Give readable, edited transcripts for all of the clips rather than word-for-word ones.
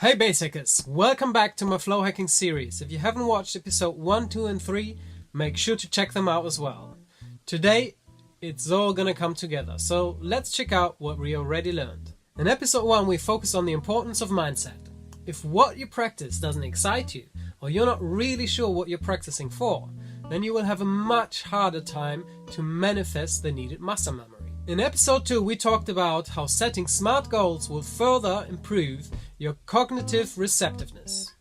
Hey Basickers, welcome back to my flow hacking series. If you haven't watched episode 1, 2 and 3, make sure to check them out as well. Today it's all gonna come together, so let's check out what we already learned. In episode 1 we focused on the importance of mindset. If what you practice doesn't excite you, or you're not really sure what you're practicing for, then you will have a much harder time to manifest the needed muscle memory. In episode 2 we talked about how setting smart goals will further improve your cognitive receptiveness.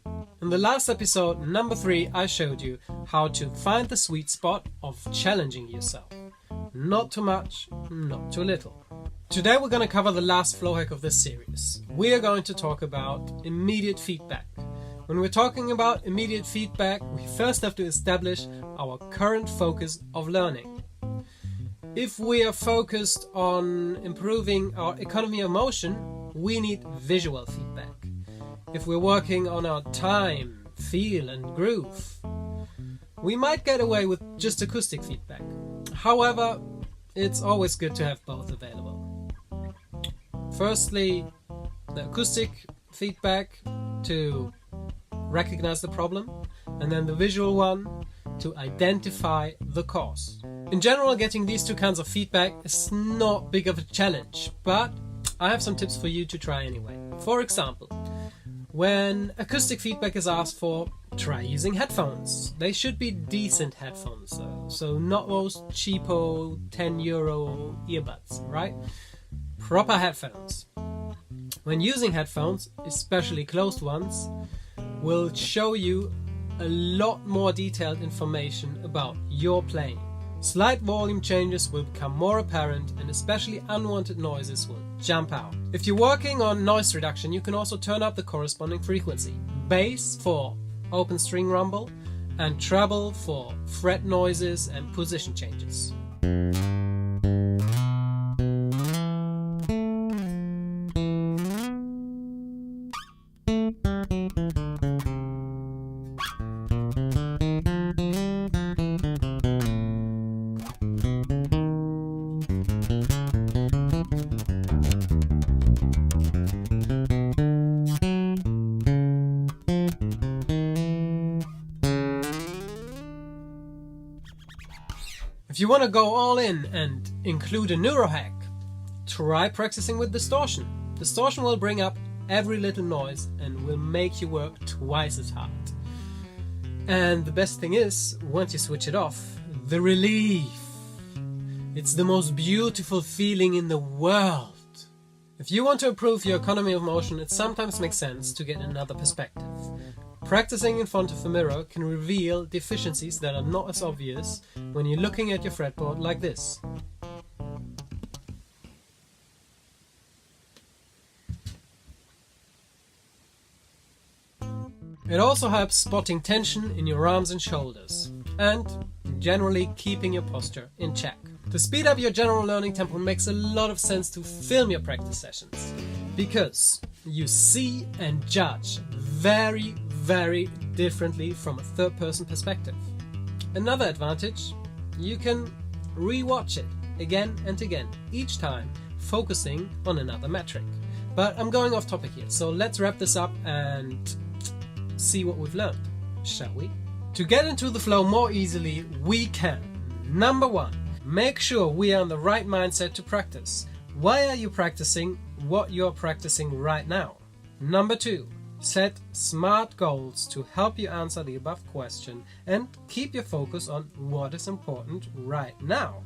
In the last episode, number 3, I showed you how to find the sweet spot of challenging yourself. Not too much, not too little. Today we're going to cover the last flow hack of this series. We are going to talk about immediate feedback. When we're talking about immediate feedback, we first have to establish our current focus of learning. If we are focused on improving our economy of motion, we need visual feedback. If we're working on our time, feel and groove, we might get away with just acoustic feedback. However, it's always good to have both available. Firstly, the acoustic feedback to recognize the problem, and then the visual one to identify the cause. In general, getting these two kinds of feedback is not big of a challenge, but I have some tips for you to try anyway. For example, when acoustic feedback is asked for, try using headphones. They should be decent headphones though, so not those cheapo €10 earbuds, right? Proper headphones. When using headphones, especially closed ones, will show you a lot more detailed information about your playing. Slight volume changes will become more apparent and especially unwanted noises will jump out. If you're working on noise reduction, you can also turn up the corresponding frequency. Bass for open string rumble and treble for fret noises and position changes. If you want to go all in and include a neuro hack, try practicing with distortion. Distortion will bring up every little noise and will make you work twice as hard. And the best thing is, once you switch it off, the relief. It's the most beautiful feeling in the world. If you want to improve your economy of motion, it sometimes makes sense to get another perspective. Practicing in front of a mirror can reveal deficiencies that are not as obvious when you're looking at your fretboard like this. It also helps spotting tension in your arms and shoulders, and generally keeping your posture in check. To speed up your general learning tempo makes a lot of sense to film your practice sessions, because you see and judge very differently from a third-person perspective. Another advantage, you can re-watch it again and again, each time focusing on another metric. But I'm going off topic here, so let's wrap this up and see what we've learned, shall we? To get into the flow more easily, we can. Number 1, make sure we are in the right mindset to practice. Why are you practicing what you're practicing right now? Number 2, set smart goals to help you answer the above question and keep your focus on what is important right now.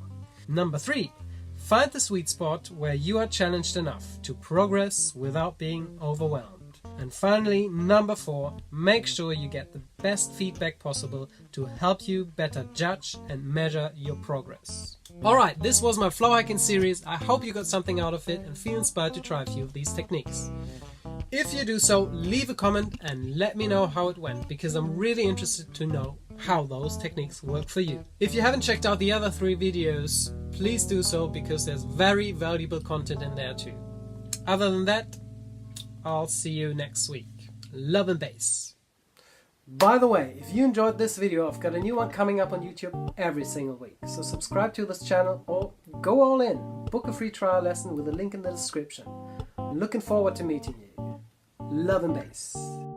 Number 3, find the sweet spot where you are challenged enough to progress without being overwhelmed. And finally, number 4, make sure you get the best feedback possible to help you better judge and measure your progress. Alright, this was my flow hacking series. I hope you got something out of it and feel inspired to try a few of these techniques. If you do so, leave a comment and let me know how it went, because I'm really interested to know how those techniques work for you. If you haven't checked out the other 3 videos, please do so, because there's very valuable content in there too. Other than that, I'll see you next week. Love and bass. By the way, if you enjoyed this video, I've got a new one coming up on YouTube every single week. So subscribe to this channel or go all in. Book a free trial lesson with a link in the description. I'm looking forward to meeting you. Love and bass.